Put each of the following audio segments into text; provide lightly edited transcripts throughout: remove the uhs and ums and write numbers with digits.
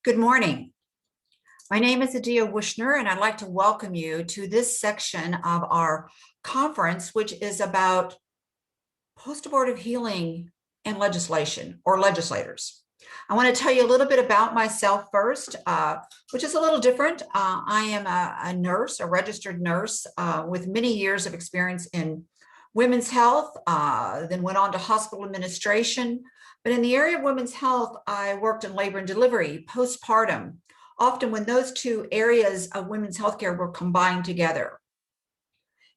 Good morning. My name is Addia Wuchner, and I'd like to welcome you to this section of our conference, which is about post-abortive healing and legislation, or legislators. I want to tell you a little bit about myself first, which is a little different. I am a nurse, a registered nurse with many years of experience in women's health, then went on to hospital administration. But in the area of women's health, I worked in labor and delivery, postpartum, often when those two areas of women's healthcare were combined together.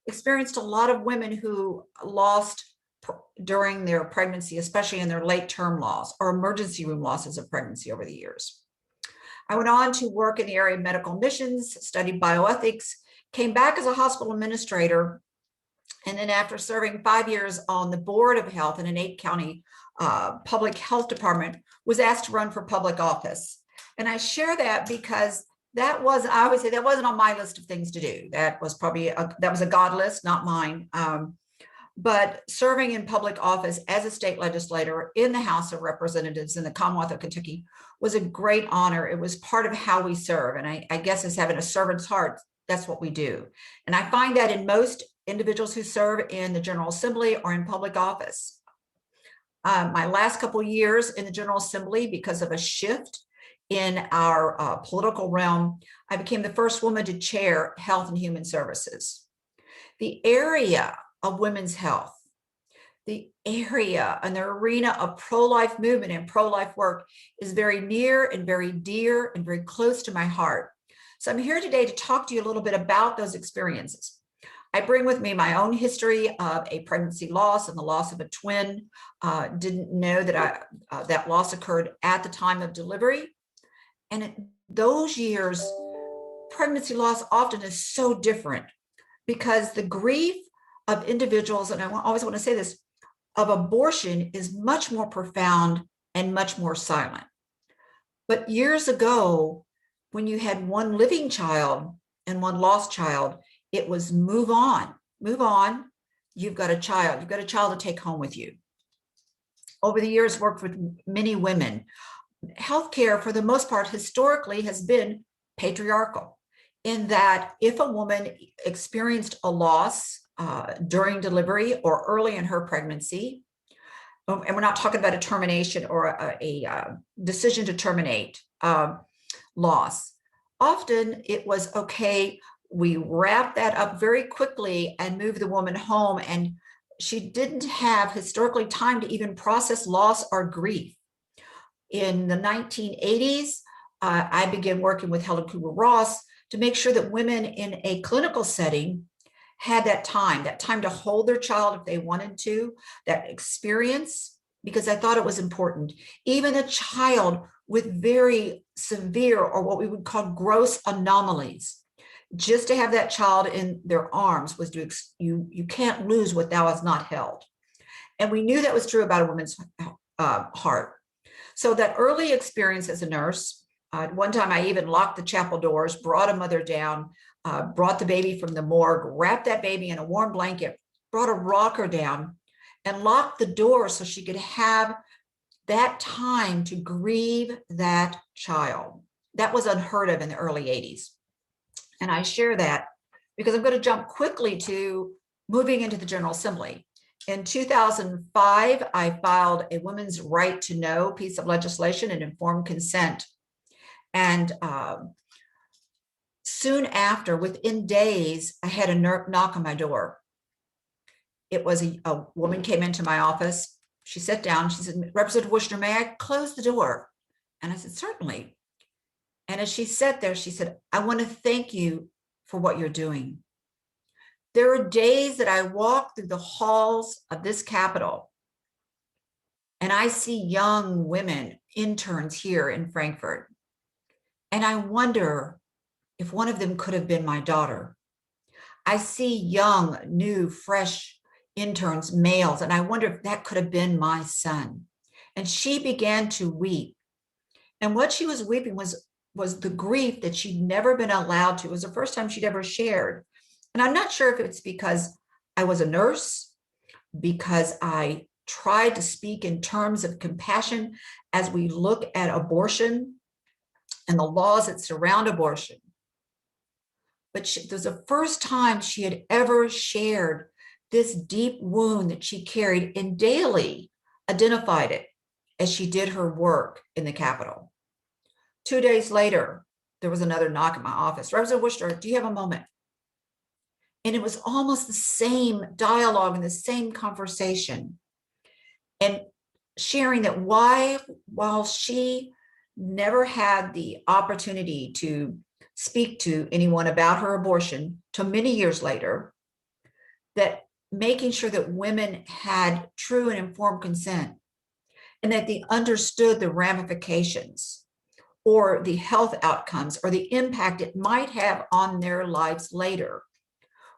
Experienced a lot of women who lost during their pregnancy, especially in their late term loss or emergency room losses of pregnancy over the years. I went on to work in the area of medical admissions, studied bioethics, came back as a hospital administrator, and then after serving 5 years on the board of health in an 8-county public health department, was asked to run for public office. And I share that because I always say that wasn't on my list of things to do. That was a God list, not mine. But serving in public office as a state legislator in the House of Representatives in the Commonwealth of Kentucky was a great honor. It was part of how we serve. And I guess as having a servant's heart, that's what we do. And I find that in most individuals who serve in the General Assembly or in public office. My last couple of years in the General Assembly, because of a shift in our political realm, I became the first woman to chair Health and Human Services. The area of women's health, the area and the arena of pro-life movement and pro-life work is very near and very dear and very close to my heart. So I'm here today to talk to you a little bit about those experiences. I bring with me my own history of a pregnancy loss and the loss of a twin. Didn't know that that loss occurred at the time of delivery. And in those years, pregnancy loss often is so different because the grief of individuals, and I always want to say this, of abortion is much more profound and much more silent. But years ago, when you had one living child and one lost child, it was move on, you've got a child to take home with you. Over the years, worked with many women. Healthcare, for the most part, historically has been patriarchal in that if a woman experienced a loss during delivery or early in her pregnancy, and we're not talking about a termination or a decision to terminate loss, often it was okay, we wrap that up very quickly and move the woman home, and she didn't have historically time to even process loss or grief. In the 1980s, I began working with Helen Kubler-Ross to make sure that women in a clinical setting had that time to hold their child if they wanted to, that experience, because I thought it was important. Even a child with very severe or what we would call gross anomalies, just to have that child in their arms was you can't lose what thou hast not held. And we knew that was true about a woman's heart. So that early experience as a nurse, one time I even locked the chapel doors, brought a mother down, brought the baby from the morgue, wrapped that baby in a warm blanket, brought a rocker down, and locked the door so she could have that time to grieve that child. That was unheard of in the early 80s. And I share that because I'm going to jump quickly to moving into the General Assembly. In 2005, I filed a women's right to know piece of legislation and informed consent. And soon after, within days, I had a knock on my door. It was a woman came into my office. She sat down. She said, "Representative Wuchner, may I close the door?" And I said, "Certainly." And as she sat there, she said, "I want to thank you for what you're doing. There are days that I walk through the halls of this Capitol and I see young women, interns here in Frankfurt, and I wonder if one of them could have been my daughter. I see young, new, fresh interns, males, and I wonder if that could have been my son." And she began to weep. And what she was weeping was the grief that she'd never been allowed to. It was the first time she'd ever shared. And I'm not sure if it's because I was a nurse, because I tried to speak in terms of compassion as we look at abortion, and the laws that surround abortion. But it was the first time she had ever shared this deep wound that she carried and daily identified it as she did her work in the Capitol. 2 days later, there was another knock at my office. Representative Wuchner, do you have a moment? And it was almost the same dialogue and the same conversation. And sharing that while she never had the opportunity to speak to anyone about her abortion till many years later, that making sure that women had true and informed consent and that they understood the ramifications or the health outcomes or the impact it might have on their lives later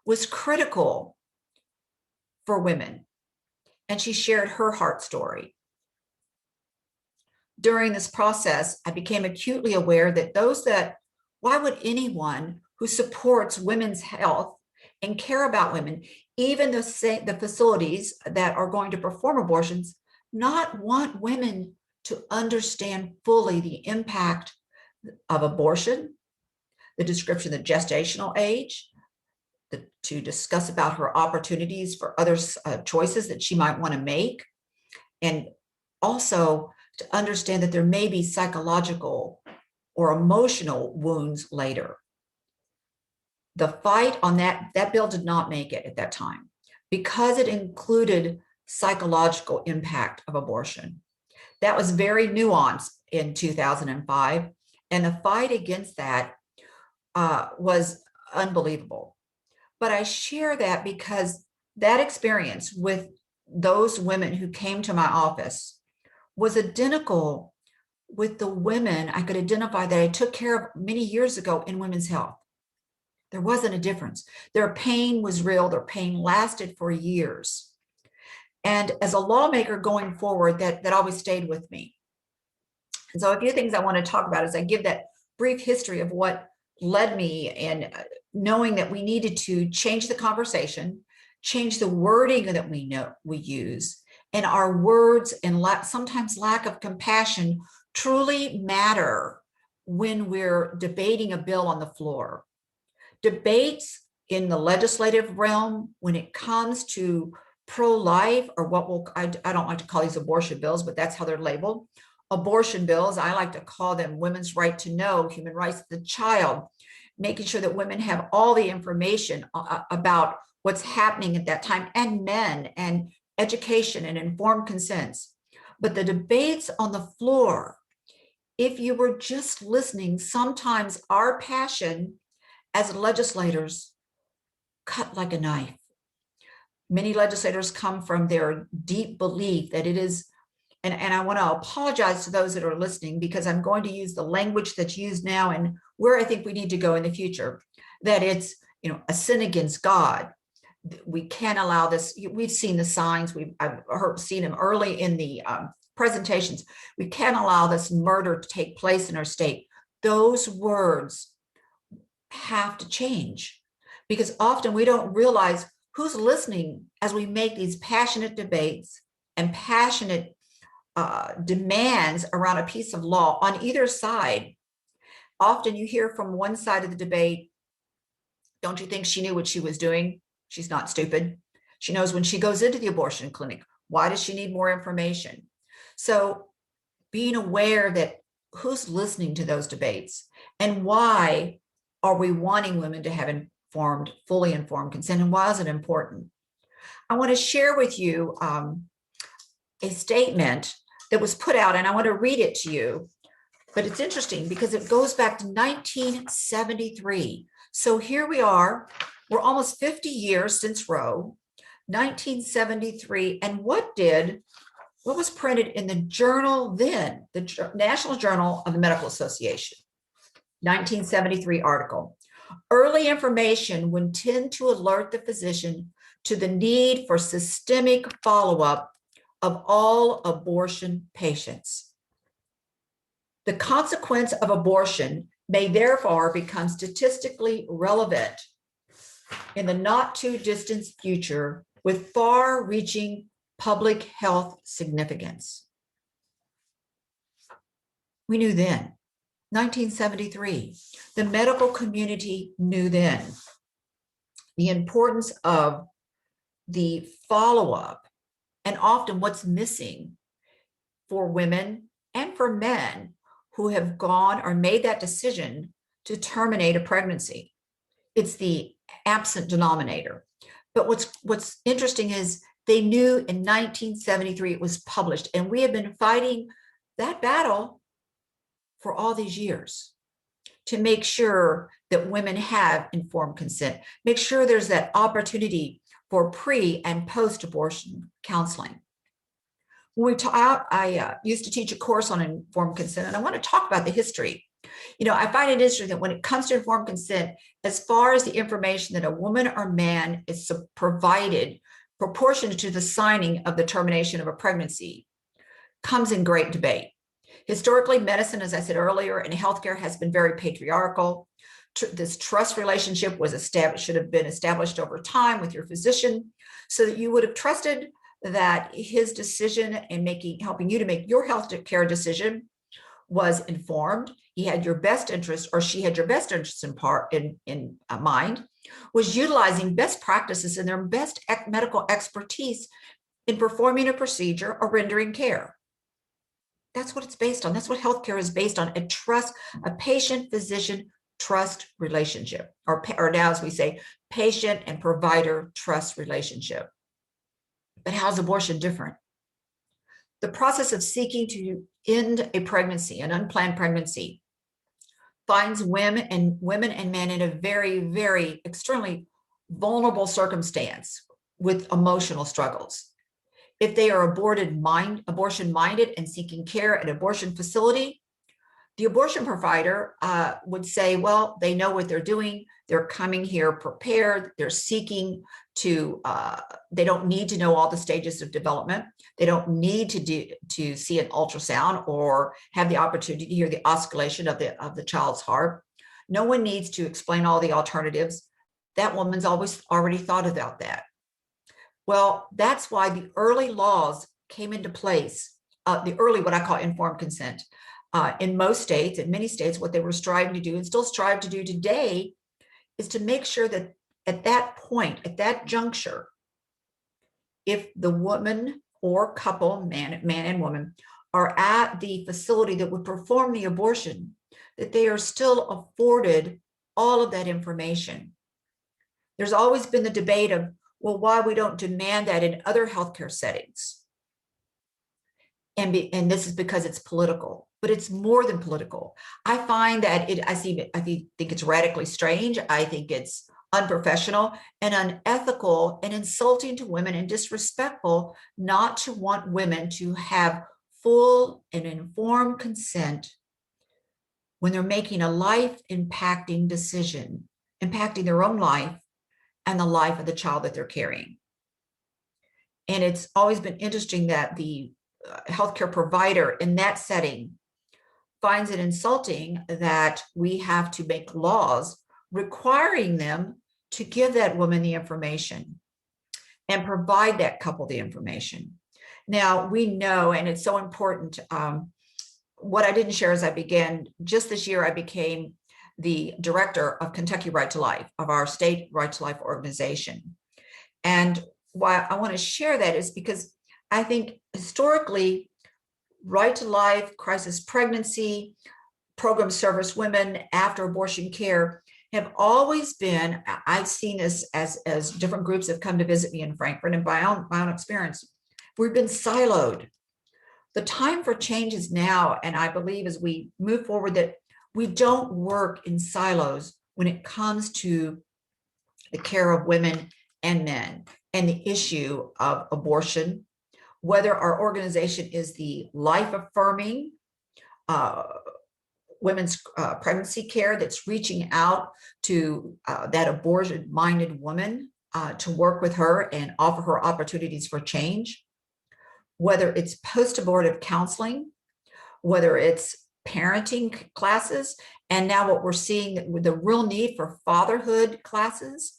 was critical for women. And she shared her heart story. During this process, I became acutely aware that why would anyone who supports women's health and care about women, even the facilities that are going to perform abortions, not want women to understand fully the impact of abortion, the description of the gestational age, to discuss about her opportunities for other choices that she might want to make, and also to understand that there may be psychological or emotional wounds later. The fight on that bill did not make it at that time because it included psychological impact of abortion. That was very nuanced in 2005, and the fight against that was unbelievable. But I share that because that experience with those women who came to my office was identical with the women I could identify that I took care of many years ago in women's health. There wasn't a difference. Their pain was real. Their pain lasted for years. And as a lawmaker going forward, that always stayed with me. And so a few things I want to talk about as I give that brief history of what led me and knowing that we needed to change the conversation, change the wording that we use, and our words and sometimes lack of compassion truly matter when we're debating a bill on the floor. Debates in the legislative realm, when it comes to pro-life, or I don't like to call these abortion bills, but that's how they're labeled. Abortion bills, I like to call them women's right to know, human rights of the child, making sure that women have all the information about what's happening at that time, and men, and education and informed consents. But the debates on the floor, if you were just listening, sometimes our passion as legislators cut like a knife. Many legislators come from their deep belief that it is, and I want to apologize to those that are listening because I'm going to use the language that's used now and where I think we need to go in the future, that it's, a sin against God. We can't allow this. We've seen the signs. I've seen them early in the presentations. We can't allow this murder to take place in our state. Those words have to change because often we don't realize who's listening as we make these passionate debates and passionate demands around a piece of law on either side. Often you hear from one side of the debate, don't you think she knew what she was doing? She's not stupid. She knows when she goes into the abortion clinic. Why does she need more information? So being aware that who's listening to those debates and why are we wanting women to have fully informed consent, and why is it important? I want to share with you a statement that was put out, and I want to read it to you, but it's interesting because it goes back to 1973. So here we are, we're almost 50 years since Roe, 1973, and what was printed in the journal then, the National Journal of the Medical Association, 1973 article. Early information would tend to alert the physician to the need for systemic follow-up of all abortion patients. The consequence of abortion may therefore become statistically relevant in the not too distant future with far-reaching public health significance. We knew then. 1973. The medical community knew then the importance of the follow-up and often what's missing for women and for men who have gone or made that decision to terminate a pregnancy. It's the absent denominator. But what's interesting is they knew in 1973 it was published, and we have been fighting that battle for all these years to make sure that women have informed consent, make sure there's that opportunity for pre and post-abortion counseling. When I used to teach a course on informed consent, and I want to talk about the history. I find it interesting that when it comes to informed consent, as far as the information that a woman or man is provided proportionate to the signing of the termination of a pregnancy comes in great debate. Historically, medicine, as I said earlier, and healthcare has been very patriarchal. This trust relationship should have been established over time with your physician, so that you would have trusted that his decision in helping you to make your health care decision was informed. He had your best interest, or she had your best interest in mind, was utilizing best practices and their best medical expertise in performing a procedure or rendering care. That's what it's based on. That's what healthcare is based on: a patient-physician trust relationship, or now, as we say, patient and provider trust relationship. But how's abortion different? The process of seeking to end a pregnancy, an unplanned pregnancy, finds women and men in a very, very extremely vulnerable circumstance with emotional struggles. If they are abortion-minded and seeking care at an abortion facility, the abortion provider would say, well, they know what they're doing. They're coming here prepared. They're seeking to, they don't need to know all the stages of development. They don't need to see an ultrasound or have the opportunity to hear the oscillation of the child's heart. No one needs to explain all the alternatives. That woman's always already thought about that. Well, that's why the early laws came into place, the early, what I call informed consent. In most states, in many states, what they were striving to do and still strive to do today is to make sure that at that point, at that juncture, if the woman or couple, man and woman, are at the facility that would perform the abortion, that they are still afforded all of that information. There's always been the debate of, well, why we don't demand that in other healthcare settings. And this is because it's political, but it's more than political. I find that I think it's radically strange. I think it's unprofessional and unethical and insulting to women and disrespectful not to want women to have full and informed consent when they're making a life-impacting decision, impacting their own life and the life of the child that they're carrying. And it's always been interesting that the healthcare provider in that setting finds it insulting that we have to make laws requiring them to give that woman the information and provide that couple the information. Now, we know, and it's so important, what I didn't share as I began, just this year, I became the director of Kentucky Right to Life, of our state Right to Life organization. And why I want to share that is because I think historically, Right to Life, crisis pregnancy, program service women after abortion care have always been, I've seen this as different groups have come to visit me in Frankfurt, and by my own experience, we've been siloed. The time for change is now, and I believe as we move forward that we don't work in silos when it comes to the care of women and men and the issue of abortion, whether our organization is the life-affirming women's pregnancy care that's reaching out to that abortion-minded woman to work with her and offer her opportunities for change, whether it's post-abortive counseling, whether it's parenting classes, and now what we're seeing with the real need for fatherhood classes,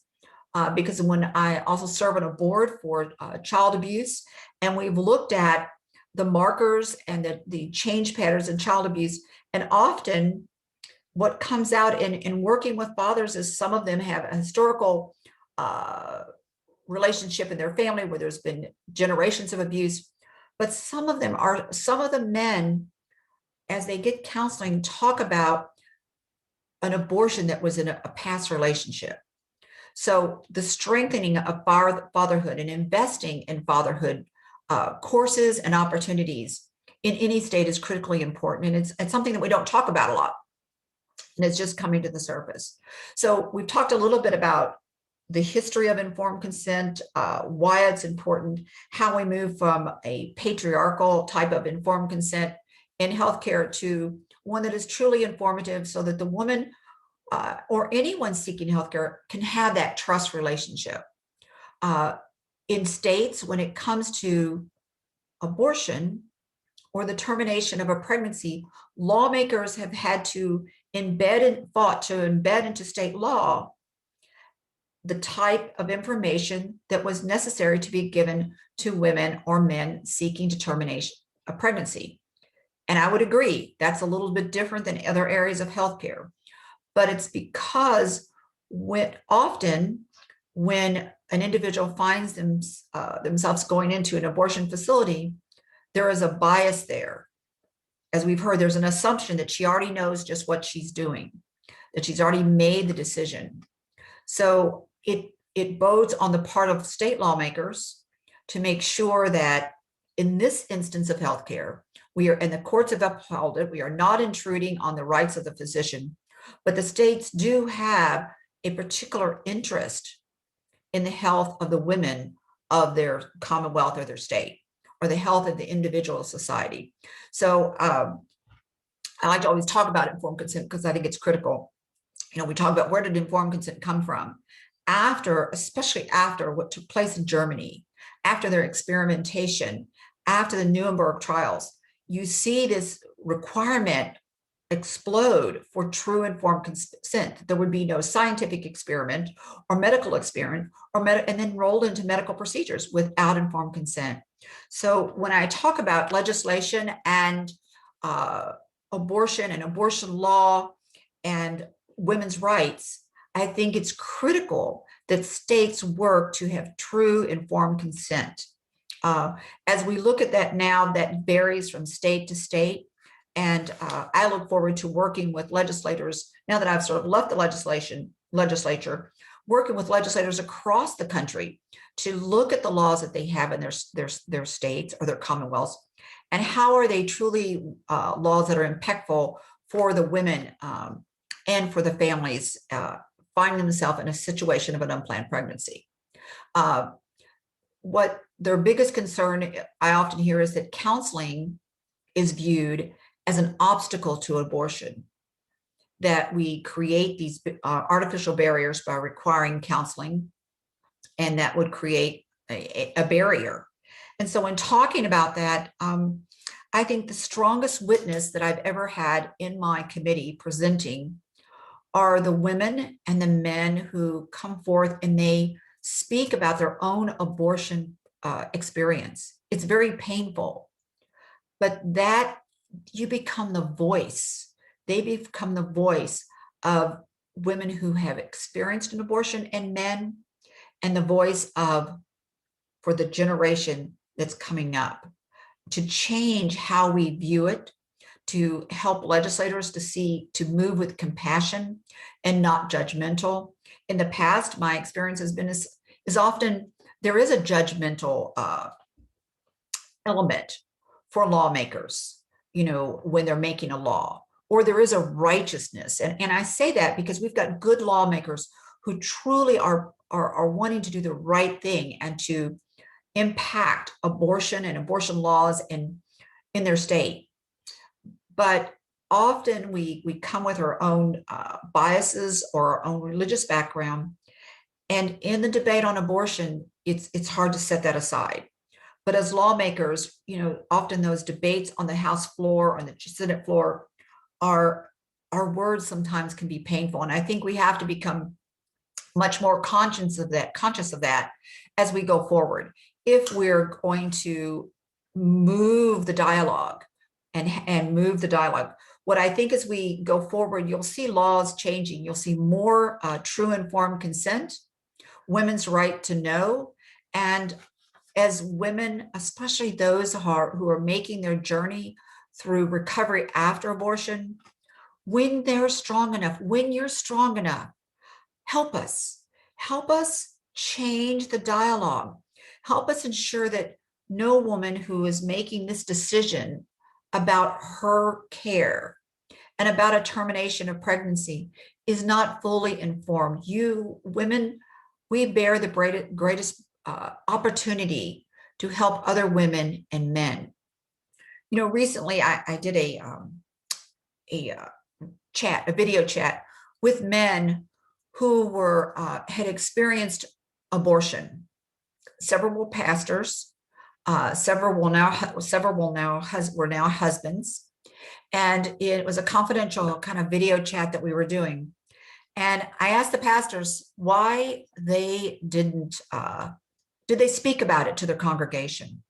because when I also serve on a board for child abuse, and we've looked at the markers and the change patterns in child abuse, and often what comes out in working with fathers is some of them have a historical relationship in their family where there's been generations of abuse, but some of the men, as they get counseling, talk about an abortion that was in a past relationship. So the strengthening of fatherhood and investing in fatherhood courses and opportunities in any state is critically important. And it's something that we don't talk about a lot. And it's just coming to the surface. So we've talked a little bit about the history of informed consent, why it's important, how we move from a patriarchal type of informed consent in healthcare to one that is truly informative so that the woman or anyone seeking healthcare can have that trust relationship. In states, when it comes to abortion or the termination of a pregnancy, lawmakers have had to fought to embed into state law the type of information that was necessary to be given to women or men seeking to terminate a pregnancy. And I would agree, that's a little bit different than other areas of healthcare. But it's because often when an individual finds themselves going into an abortion facility, there is a bias there. As we've heard, there's an assumption that she already knows just what she's doing, that she's already made the decision. So it bodes on the part of state lawmakers to make sure that in this instance of healthcare, and the courts have upheld it, we are not intruding on the rights of the physician, but the states do have a particular interest in the health of the women of their commonwealth or their state, or the health of the individual society. So I like to always talk about informed consent because I think it's critical. We talk about where did informed consent come from? Especially after what took place in Germany, after their experimentation, after the Nuremberg trials, you see this requirement explode for true informed consent. There would be no scientific experiment or medical experiment and then rolled into medical procedures without informed consent. So when I talk about legislation and abortion and abortion law and women's rights, I think it's critical that states work to have true informed consent. As we look at that now, that varies from state to state. And I look forward to working with legislators, now that I've sort of left the legislature, working with legislators across the country to look at the laws that they have in their states or their commonwealths, and how are they truly laws that are impactful for the women and for the families finding themselves in a situation of an unplanned pregnancy. What their biggest concern I often hear is that counseling is viewed as an obstacle to abortion, that we create these artificial barriers by requiring counseling, and that would create a barrier. And so in talking about that, I think the strongest witness that I've ever had in my committee presenting are the women and the men who come forth and they speak about their own abortion experience. It's very painful, but that you become the voice. They become the voice of women who have experienced an abortion and men, and the voice for the generation that's coming up, to change how we view it, to help legislators to move with compassion and not judgmental. In the past, my experience has been is often there is a judgmental element for lawmakers, when they're making a law, or there is a righteousness. And I say that because we've got good lawmakers who truly are wanting to do the right thing and to impact abortion and abortion laws in their state. But often we come with our own biases or our own religious background. And in the debate on abortion, it's hard to set that aside. But as lawmakers, often those debates on the House floor or the Senate floor our words sometimes can be painful. And I think we have to become much more conscious of that as we go forward. If we're going to move the dialogue and move the dialogue, What I think as we go forward, you'll see laws changing. You'll see more true informed consent, women's right to know, and as women, especially those who are making their journey through recovery after abortion, when they're strong enough, when you're strong enough, help us. Help us change the dialogue. Help us ensure that no woman who is making this decision about her care and about a termination of pregnancy is not fully informed. You women, we bear the greatest opportunity to help other women and men. You know, recently I did a video chat with men who had experienced abortion. Several were pastors, several were now husbands, and it was a confidential kind of video chat that we were doing. And I asked the pastors why they did they speak about it to their congregation.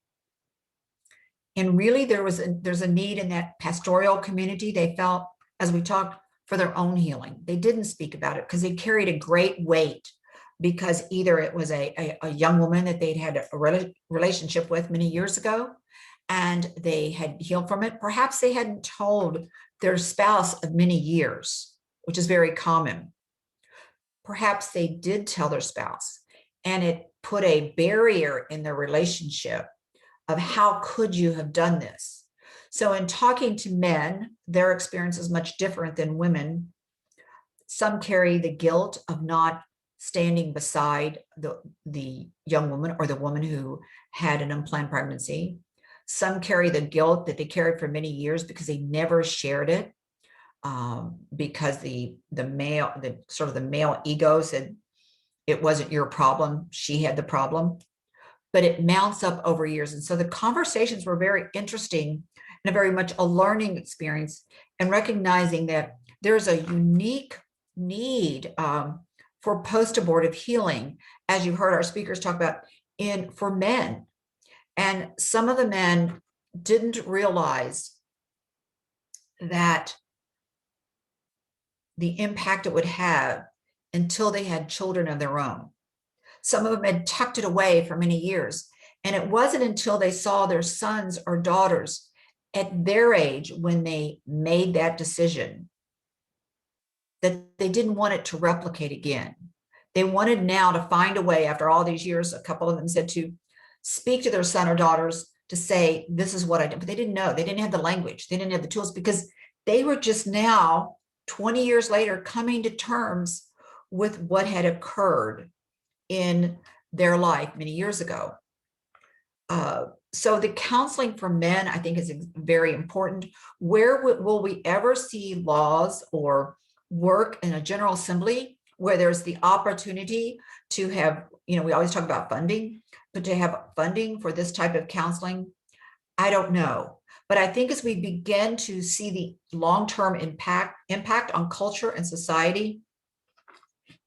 And really there's a need in that pastoral community. They felt, as we talked, for their own healing. They didn't speak about it because they carried a great weight, because either it was a young woman that they'd had a relationship with many years ago and they had healed from it. Perhaps they hadn't told their spouse of many years, which is very common. Perhaps they did tell their spouse and it put a barrier in their relationship of how could you have done this? So in talking to men, their experience is much different than women. Some carry the guilt of not standing beside the young woman or the woman who had an unplanned pregnancy. Some carry the guilt that they carried for many years because they never shared it, because the male ego said it wasn't your problem, she had the problem. But it mounts up over years. And so the conversations were very interesting and very much a learning experience, and recognizing that there's a unique need for post-abortive healing, as you heard our speakers talk about, for men. And some of the men didn't realize that the impact it would have until they had children of their own. Some of them had tucked it away for many years. And it wasn't until they saw their sons or daughters at their age when they made that decision that they didn't want it to replicate again. They wanted now to find a way, after all these years, a couple of them said, to speak to their son or daughters to say, this is what I did. But they didn't know. They didn't have the language. They didn't have the tools, because they were just now, 20 years later, coming to terms with what had occurred in their life many years ago. So the counseling for men, I think, is very important. Where will we ever see laws or work in a General Assembly where there's the opportunity to have, we always talk about funding, but to have funding for this type of counseling? I don't know. But I think as we begin to see the long-term impact on culture and society,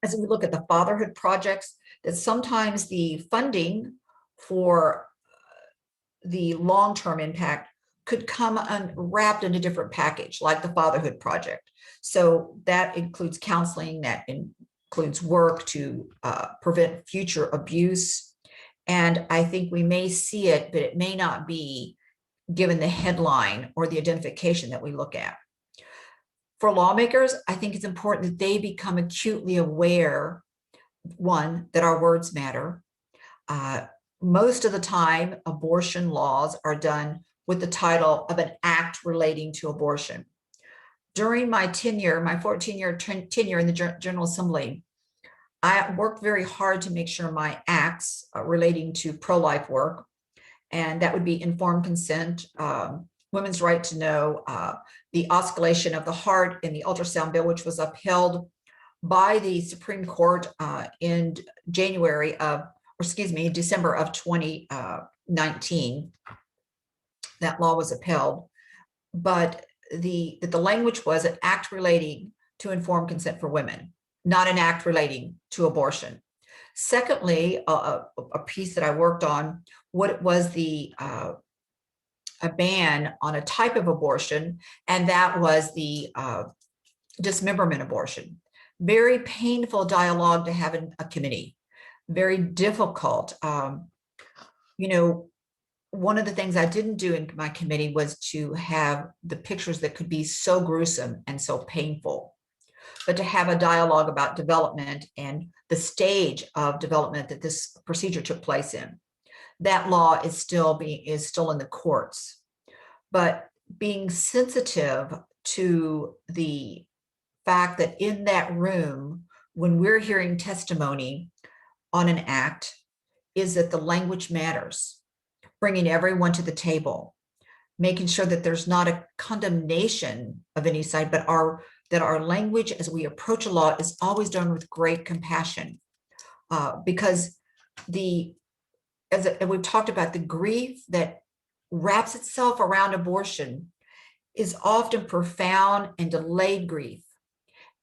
as we look at the fatherhood projects, that sometimes the funding for the long-term impact could come wrapped in a different package, like the fatherhood project. So that includes counseling, that includes work to prevent future abuse. And I think we may see it, but it may not be given the headline or the identification that we look at. For lawmakers, I think it's important that they become acutely aware, one, that our words matter. Most of the time, abortion laws are done with the title of an act relating to abortion. During my tenure, my 14-year tenure in the General Assembly, I worked very hard to make sure my acts relating to pro-life work, and that would be informed consent, women's right to know, the oscillation of the heart in the ultrasound bill, which was upheld by the Supreme Court in December of 2019. That law was upheld, but the language was an act relating to informed consent for women, not an act relating to abortion. Secondly, a piece that I worked on, what was the a ban on a type of abortion, and that was the dismemberment abortion. Very painful dialogue to have in a committee, very difficult. You know, one of the things I didn't do in my committee was to have the pictures that could be so gruesome and so painful, but to have a dialogue about development and the stage of development that this procedure took place in. That law is still in the courts, but being sensitive to the fact that in that room, when we're hearing testimony on an act, is that the language matters, bringing everyone to the table, making sure that there's not a condemnation of any side, but that our language as we approach a law is always done with great compassion. Because as we've talked about, the grief that wraps itself around abortion is often profound and delayed grief.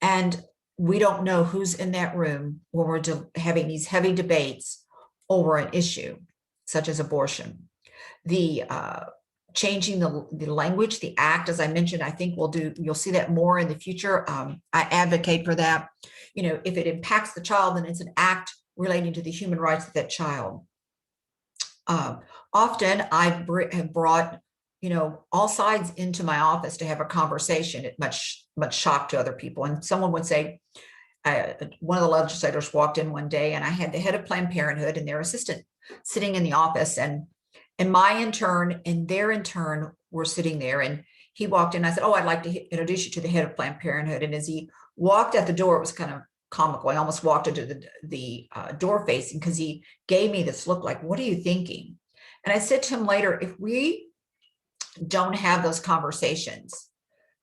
And we don't know who's in that room when we're having these heavy debates over an issue such as abortion. The changing the language, the act, as I mentioned, I think you'll see that more in the future. I advocate for that. You know, if it impacts the child, then it's an act relating to the human rights of that child. Often I have brought, you know, all sides into my office to have a conversation at much shock to other people. And someone would say, one of the legislators walked in one day and I had the head of Planned Parenthood and their assistant sitting in the office, and my intern and their intern were sitting there, and he walked in. I said, "Oh, I'd like to introduce you to the head of Planned Parenthood." And as he walked out the door, it was kind of comical. I almost walked into the door facing, because he gave me this look like, "What are you thinking?" And I said to him later, if we don't have those conversations,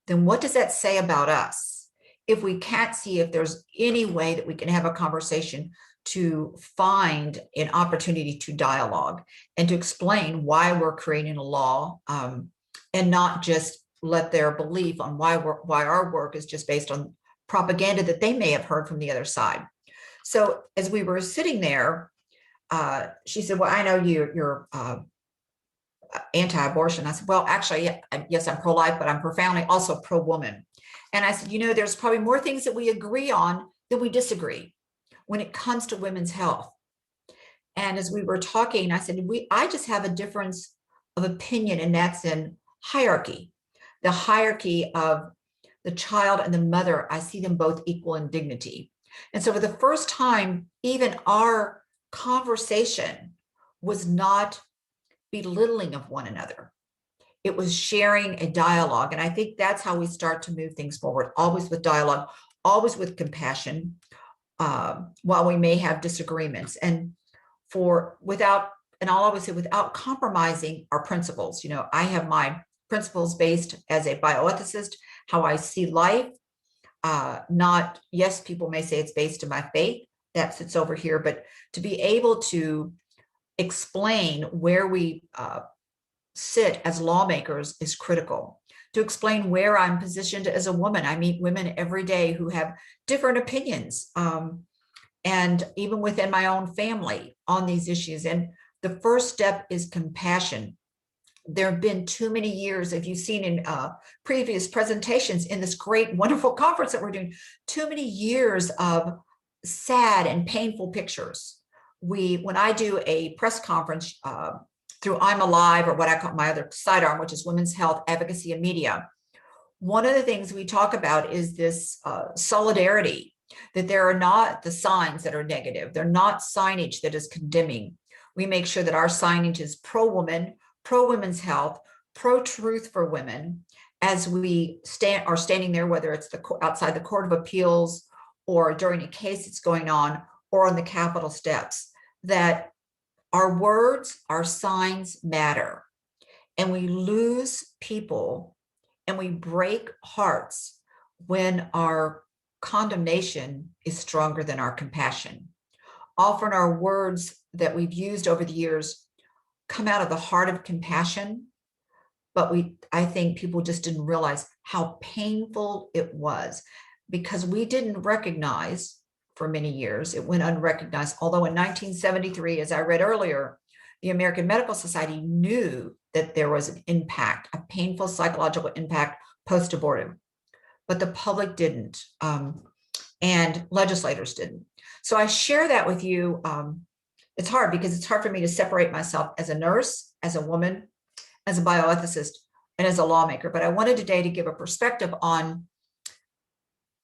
then what does that say about us? If we can't see if there's any way that we can have a conversation to find an opportunity to dialogue and to explain why we're creating a law, and not just let their belief on why our work is just based on propaganda that they may have heard from the other side. So as we were sitting there, she said, "Well, I know you're anti-abortion." I said, "Well, actually, yes, I'm pro-life, but I'm profoundly also pro-woman." And I said, "You know, there's probably more things that we agree on than we disagree when it comes to women's health." And as we were talking, I said, I just have a difference of opinion, and that's in hierarchy. The hierarchy of the child and the mother, I see them both equal in dignity. And so for the first time, even our conversation was not belittling of one another. It was sharing a dialogue. And I think that's how we start to move things forward, always with dialogue, always with compassion, while we may have disagreements. And I'll always say, without compromising our principles. You know, I have my principles based as a bioethicist, how I see life. Yes, people may say it's based in my faith, that sits over here, but to be able to explain where we sit as lawmakers is critical. To explain where I'm positioned as a woman. I meet women every day who have different opinions, and even within my own family on these issues. And the first step is compassion. There have been too many years, if you've seen in previous presentations in this great, wonderful conference that we're doing, too many years of sad and painful pictures. When I do a press conference through I'm Alive, or what I call my other sidearm, which is Women's Health Advocacy and Media, one of the things we talk about is this solidarity, that there are not the signs that are negative. They're not signage that is condemning. We make sure that our signage is pro-woman, pro-women's health, pro-truth for women, as we are standing there, whether it's outside the Court of Appeals or during a case that's going on, or on the Capitol steps, that our words, our signs matter. And we lose people and we break hearts when our condemnation is stronger than our compassion. Often our words that we've used over the years come out of the heart of compassion, but I think people just didn't realize how painful it was, because we didn't recognize for many years. It went unrecognized. Although in 1973, as I read earlier, the American Medical Society knew that there was an impact, a painful psychological impact post-abortive, but the public didn't, and legislators didn't. So I share that with you. It's hard because it's hard for me to separate myself as a nurse, as a woman, as a bioethicist, and as a lawmaker. But I wanted today to give a perspective on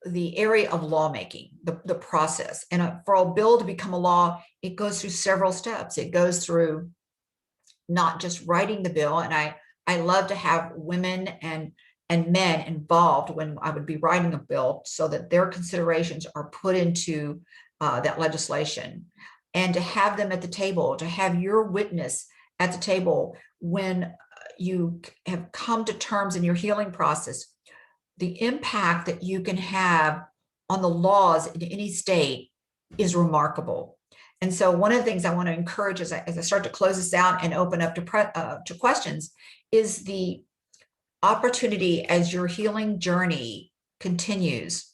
the area of lawmaking, the process. And for a bill to become a law, it goes through several steps. It goes through not just writing the bill. And I love to have women and men involved when I would be writing a bill so that their considerations are put into that legislation. And to have them at the table, to have your witness at the table when you have come to terms in your healing process, the impact that you can have on the laws in any state is remarkable. And so one of the things I want to encourage as I start to close this out and open up to questions is the opportunity as your healing journey continues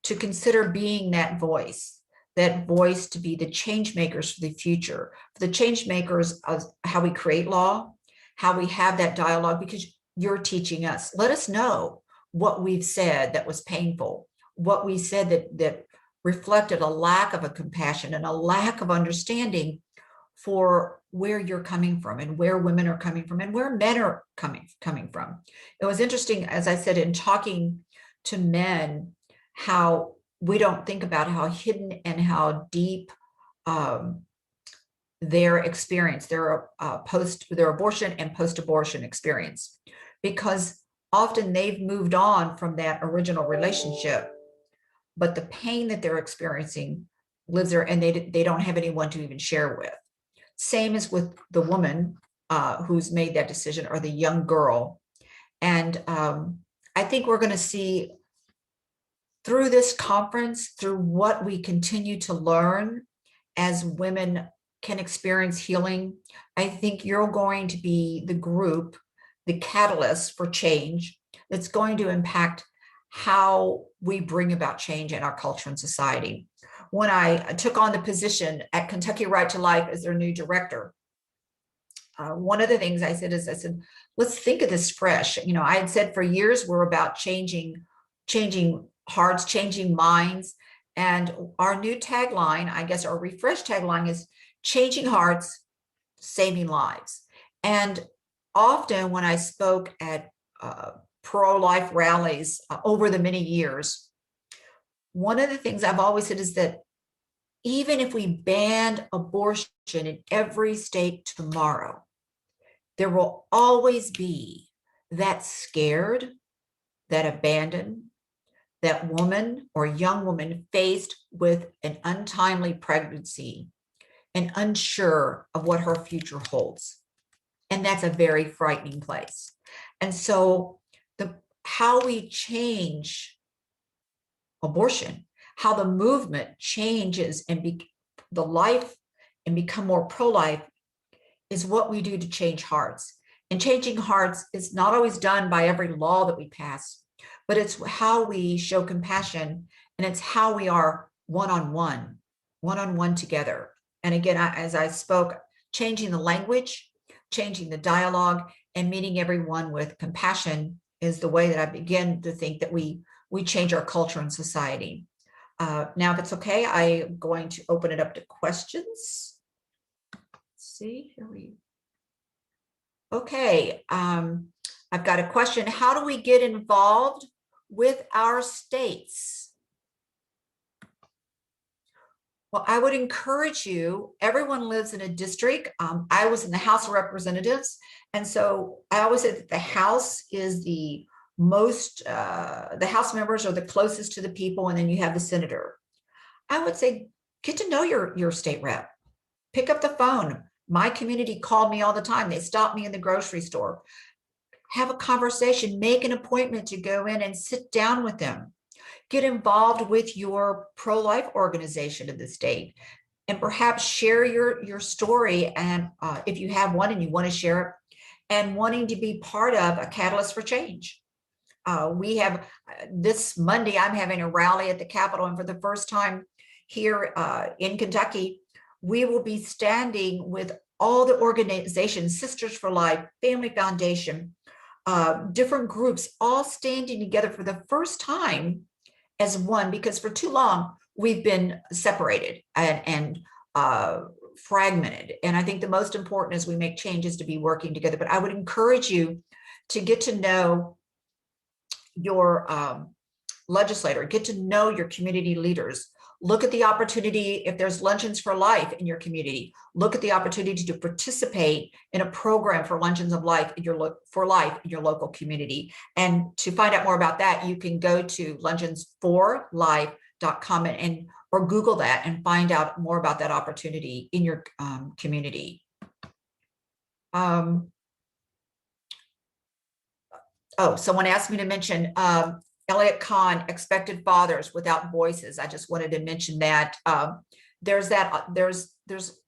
to consider being that voice to be the change makers for the future, for the change makers of how we create law, how we have that dialogue, because you're teaching us. Let us know what we've said that was painful, what we said that reflected a lack of a compassion and a lack of understanding for where you're coming from and where women are coming from and where men are coming from. It was interesting, as I said, in talking to men, how we don't think about how hidden and how deep their experience, their abortion and post-abortion experience, because often they've moved on from that original relationship, but the pain that they're experiencing lives there, and they don't have anyone to even share with. Same as with the woman who's made that decision, or the young girl. And I think we're going to see through this conference, through what we continue to learn as women can experience healing, I think you're going to be the group, the catalyst for change that's going to impact how we bring about change in our culture and society. When I took on the position at Kentucky Right to Life as their new director, one of the things I said, let's think of this fresh. You know, I had said for years, we're about changing hearts, changing minds. And our new tagline, I guess our refreshed tagline, is changing hearts, saving lives. And often when I spoke at pro-life rallies over the many years, one of the things I've always said is that even if we banned abortion in every state tomorrow, there will always be that scared, that abandoned, that woman or young woman faced with an untimely pregnancy and unsure of what her future holds. And that's a very frightening place. And so how we change abortion, how the movement changes and the life and become more pro-life, is what we do to change hearts. And changing hearts is not always done by every law that we pass, but it's how we show compassion, and it's how we are one-on-one together. And again, as I spoke, changing the language, changing the dialogue, and meeting everyone with compassion is the way that I begin to think that we change our culture and society. Now, if it's okay, I'm going to open it up to questions. Let's see, here we go. Okay, I've got a question. How do we get involved with our states? Well, I would encourage you, everyone lives in a district. I was in the House of Representatives. And so I always say that the House is the House members are the closest to the people, and then you have the senator. I would say, get to know your state rep. Pick up the phone. My community called me all the time. They stopped me in the grocery store. Have a conversation, make an appointment to go in and sit down with them. Get involved with your pro-life organization in the state, and perhaps share your story. And if you have one and you want to share it, and wanting to be part of a catalyst for change. We have this Monday, I'm having a rally at the Capitol, and for the first time here in Kentucky, we will be standing with all the organizations, Sisters for Life, Family Foundation, different groups all standing together for the first time as one, because for too long we've been separated and fragmented. And I think the most important as we make changes to be working together. But I would encourage you to get to know your legislator, get to know your community leaders. Look at the opportunity if there's luncheons for life in your community. Look at the opportunity to participate in a program for luncheons of life in your local community. And to find out more about that, you can go to luncheonsforlife.com and or Google that and find out more about that opportunity in your community. Someone asked me to mention Elliott Kahn, Expected Fathers Without Voices. I just wanted to mention that. There's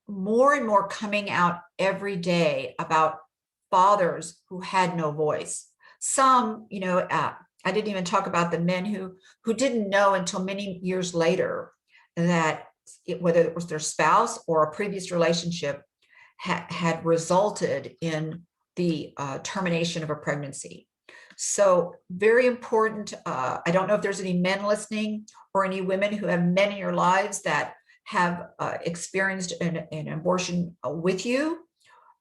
more and more coming out every day about fathers who had no voice. Some, I didn't even talk about the men who didn't know until many years later that whether it was their spouse or a previous relationship had resulted in the termination of a pregnancy. So very important. I don't know if there's any men listening or any women who have men in your lives that have experienced an abortion with you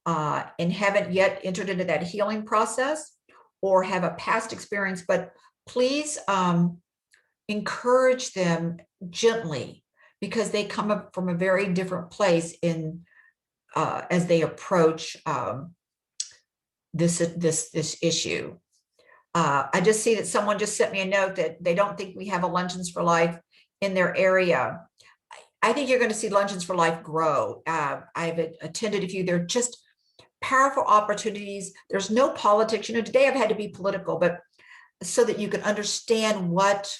and haven't yet entered into that healing process or have a past experience, but please encourage them gently because they come up from a very different place in as they approach this issue. I just see that someone just sent me a note that they don't think we have a Luncheons for Life in their area. I think you're going to see Luncheons for Life grow. I've attended a few. They're just powerful opportunities. There's no politics. Today I've had to be political, but so that you can understand what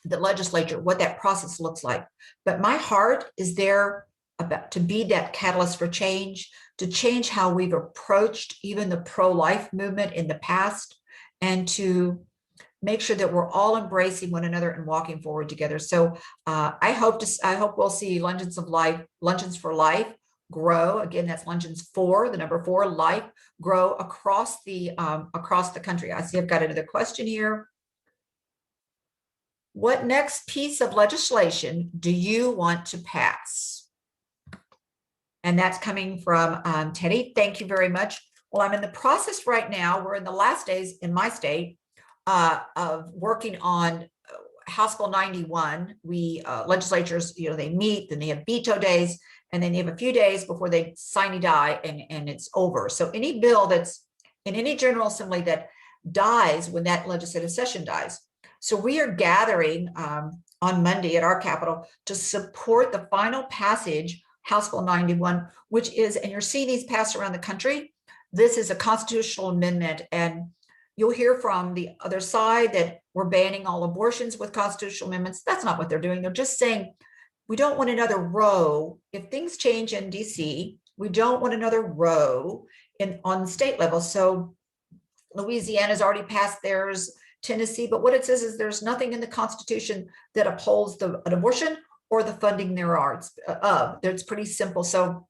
the legislature, what that process looks like. But my heart is there about to be that catalyst for change, to change how we've approached even the pro-life movement in the past, and to make sure that we're all embracing one another and walking forward together. So I hope we'll see Luncheons for Life grow. Again, that's Luncheons for, the number 4, Life, grow across the country. I see I've got another question here. What next piece of legislation do you want to pass? And that's coming from Teddy. Thank you very much. Well, I'm in the process right now. We're in the last days in my state of working on House Bill 91. Legislatures, they meet, then they have veto days, and then they have a few days before they sine die and it's over. So any bill that's in any General Assembly that dies when that legislative session dies. So we are gathering on Monday at our Capitol to support the final passage, House Bill 91, which is, and you're seeing these passed around the country. This is a constitutional amendment, and you'll hear from the other side that we're banning all abortions with constitutional amendments. That's not what they're doing. They're just saying we don't want another row. If things change in DC, we don't want another row on the state level. So Louisiana's already passed theirs, Tennessee, but what it says is there's nothing in the Constitution that upholds an abortion or the funding thereof. It's pretty simple. So,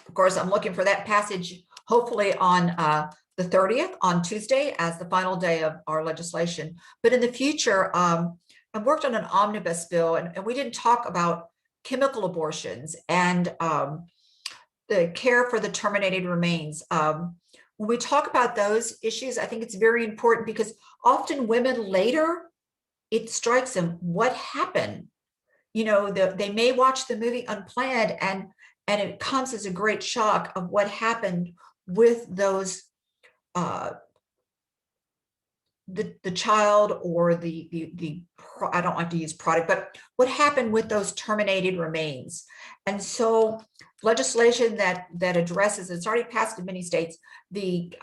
of course, I'm looking for that passage, hopefully on the 30th, on Tuesday, as the final day of our legislation. But in the future, I've worked on an omnibus bill, and we didn't talk about chemical abortions and the care for the terminated remains. When we talk about those issues, I think it's very important because often women later, it strikes them, what happened? They may watch the movie Unplanned and it comes as a great shock of what happened with those, the child or the I don't like to use product, but what happened with those terminated remains. And so legislation that addresses, it's already passed in many states,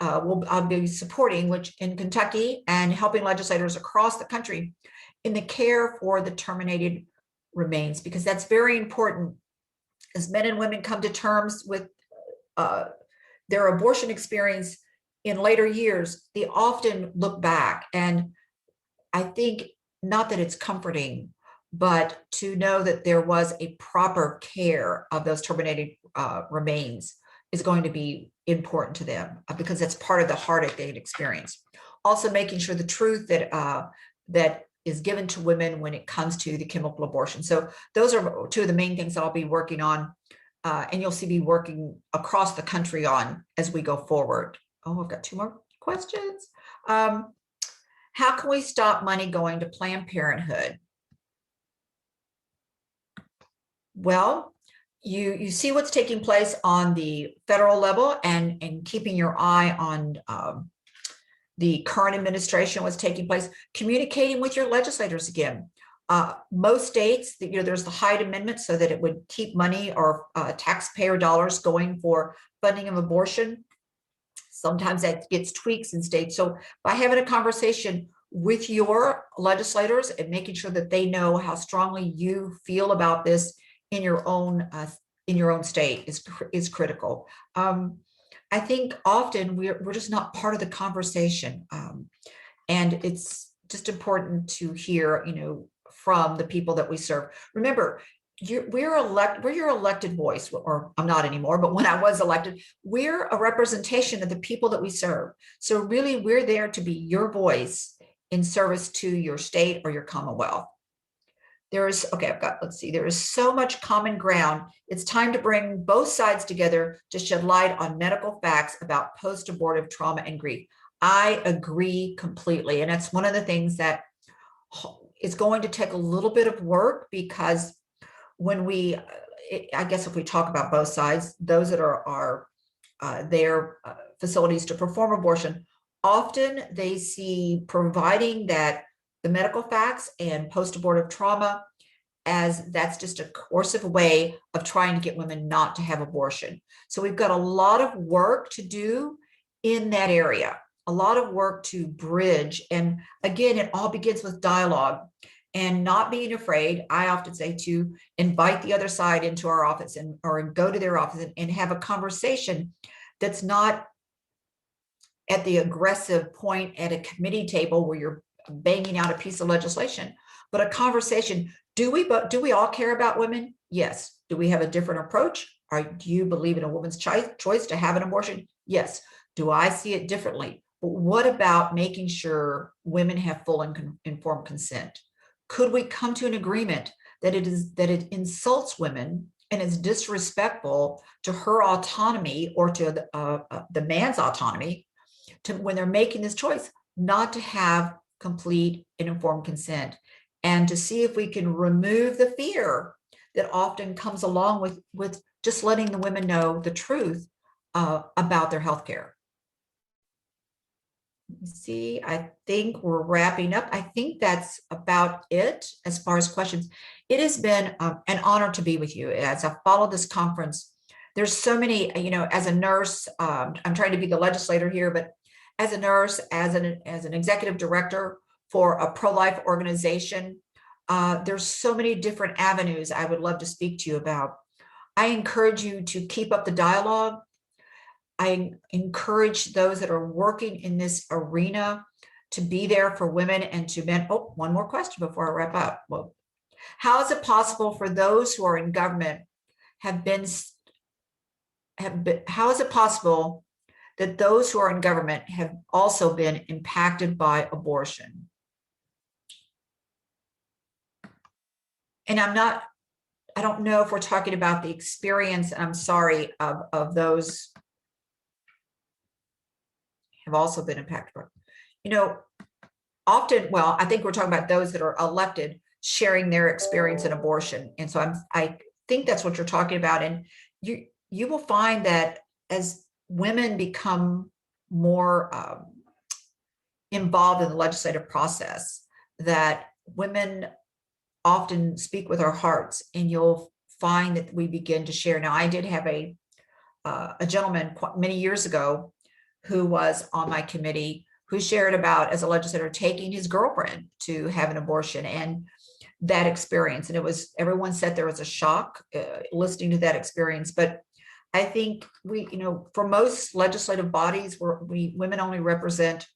I'll be supporting, which in Kentucky, and helping legislators across the country in the care for the terminated remains, because that's very important. As men and women come to terms with their abortion experience in later years, they often look back. And I think, not that it's comforting, but to know that there was a proper care of those terminated remains is going to be important to them, because that's part of the heartache they'd experience. Also, making sure the truth that is given to women when it comes to the chemical abortion. So those are two of the main things that I'll be working on, and you'll see me working across the country on as we go forward. Oh, I've got two more questions. How can we stop money going to Planned Parenthood? Well, you see what's taking place on the federal level, and keeping your eye on the current administration, what's taking place, communicating with your legislators again. Most states, there's the Hyde Amendment so that it would keep money or taxpayer dollars going for funding of abortion. Sometimes that gets tweaks in states. So by having a conversation with your legislators and making sure that they know how strongly you feel about this in your own state is critical. I think often we're just not part of the conversation, and it's just important to hear, from the people that we serve. Remember, we're your elected voice, or I'm not anymore, but when I was elected, we're a representation of the people that we serve. So really, we're there to be your voice in service to your state or your Commonwealth. There is so much common ground. It's time to bring both sides together to shed light on medical facts about post-abortive trauma and grief. I agree completely. And that's one of the things that is going to take a little bit of work, because I guess if we talk about both sides, those that are their facilities to perform abortion, often they see providing that the medical facts and post-abortive trauma as that's just a coercive way of trying to get women not to have abortion. So we've got a lot of work to do in that area, a lot of work to bridge. And again, it all begins with dialogue and not being afraid. I often say to invite the other side into our office or go to their office and have a conversation that's not at the aggressive point at a committee table where you're banging out a piece of legislation, but a conversation. Do we all care about women? Yes. Do we have a different approach? Or do you believe in a woman's choice to have an abortion? Yes. Do I see it differently? But what about making sure women have full and informed consent? Could we come to an agreement that it insults women and is disrespectful to her autonomy or to the man's autonomy when they're making this choice not to have complete and informed consent, and to see if we can remove the fear that often comes along with just letting the women know the truth about their health care. See, I think we're wrapping up. I think that's about it as far as questions. It has been an honor to be with you as I follow this conference. There's so many, as a nurse, I'm trying to be the legislator here, but as a nurse, as an executive director for a pro-life organization, there's so many different avenues I would love to speak to you about. I encourage you to keep up the dialogue. I encourage those that are working in this arena to be there for women and to men. Oh, one more question before I wrap up. Well, how is it possible for those who are in government how is it possible that those who are in government have also been impacted by abortion? And I don't know if we're talking about the experience, I'm sorry, of those have also been impacted. Often, well, I think we're talking about those that are elected sharing their experience in abortion. And so I think that's what you're talking about. And you will find that as women become more involved in the legislative process, that women often speak with our hearts, and you'll find that we begin to share. Now, I did have a gentleman many years ago who was on my committee who shared about, as a legislator, taking his girlfriend to have an abortion and that experience. And everyone said there was a shock listening to that experience. But I think for most legislative bodies, women only represent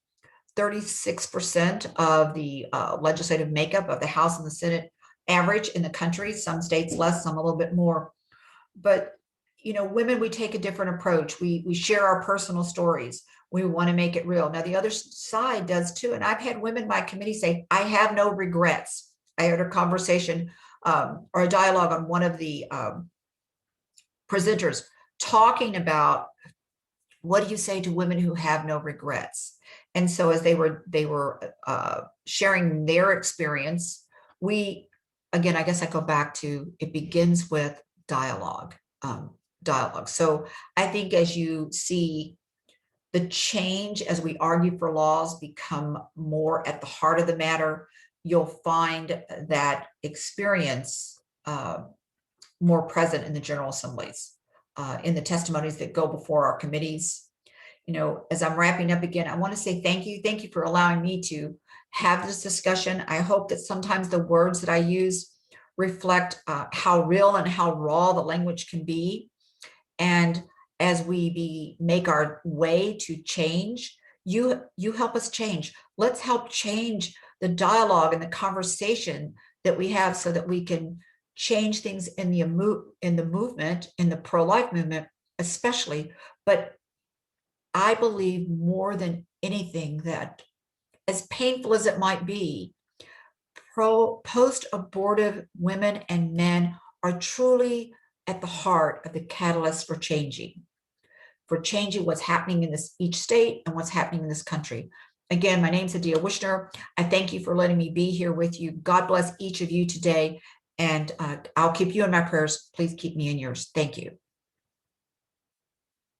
36% of the legislative makeup of the House and the Senate. average in the country, some states less, some a little bit more. But, women, we take a different approach. We share our personal stories. We want to make it real. Now, the other side does too. And I've had women in my committee say, I have no regrets. I had a conversation or a dialogue on one of the presenters talking about, what do you say to women who have no regrets? And so as they were sharing their experience, again, I guess I go back to, it begins with dialogue. So I think as you see the change, as we argue for laws become more at the heart of the matter, you'll find that experience more present in the General Assemblies, in the testimonies that go before our committees. As I'm wrapping up again, I want to say thank you. Thank you for allowing me to have this discussion. I hope that sometimes the words that I use reflect how real and how raw the language can be. And as we make our way to change, you help us change. Let's help change the dialogue and the conversation that we have so that we can change things in the movement, in the pro-life movement especially. But I believe more than anything that, as painful as it might be, post-abortive women and men are truly at the heart of the catalyst for changing what's happening in each state and what's happening in this country. Again, my name's Addia Wuchner. I thank you for letting me be here with you. God bless each of you today. And I'll keep you in my prayers. Please keep me in yours. Thank you.